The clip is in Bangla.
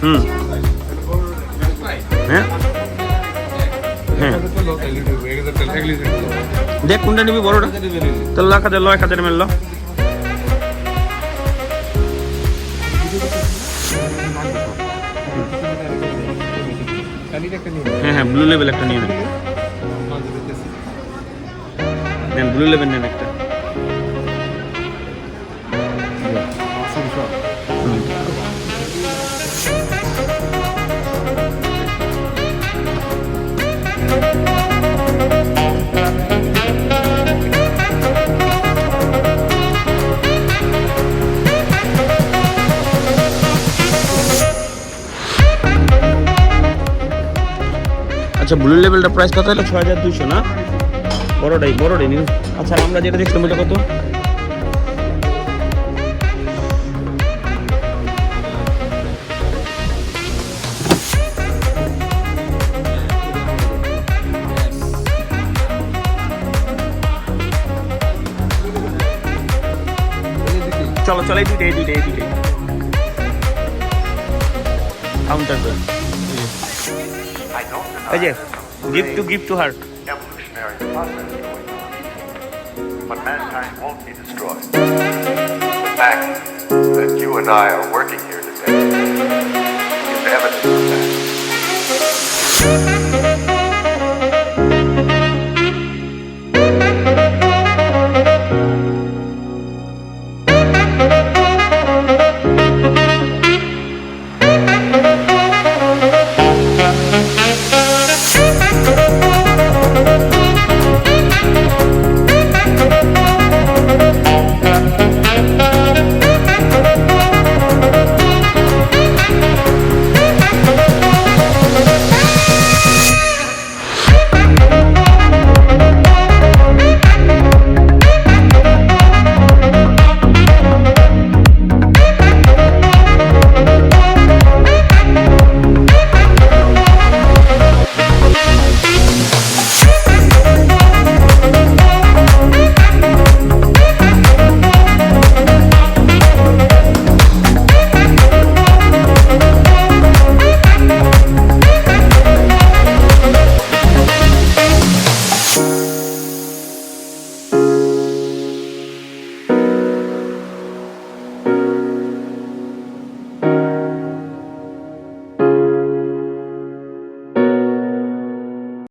হুম হ্যাঁ হ্যাঁ দেখ কোনটা নিবি বড়টা তো 1,000 ml লো হ্যাঁ হ্যাঁ ব্লু লেভেল একটা নিয়ে নেন ব্লু লেভেল নেন একটা আচ্ছা ব্লু লেভেলটা প্রাইস কত হলো 6,200 না বড়টাই নিন আচ্ছা আমরা যেটা দেখলাম ওটা কত চলো এই দুইটাই কাউন্টার করে এই যে gift to her Evolutionary process going on. But mankind won't be destroyed. The fact that you and I are working here today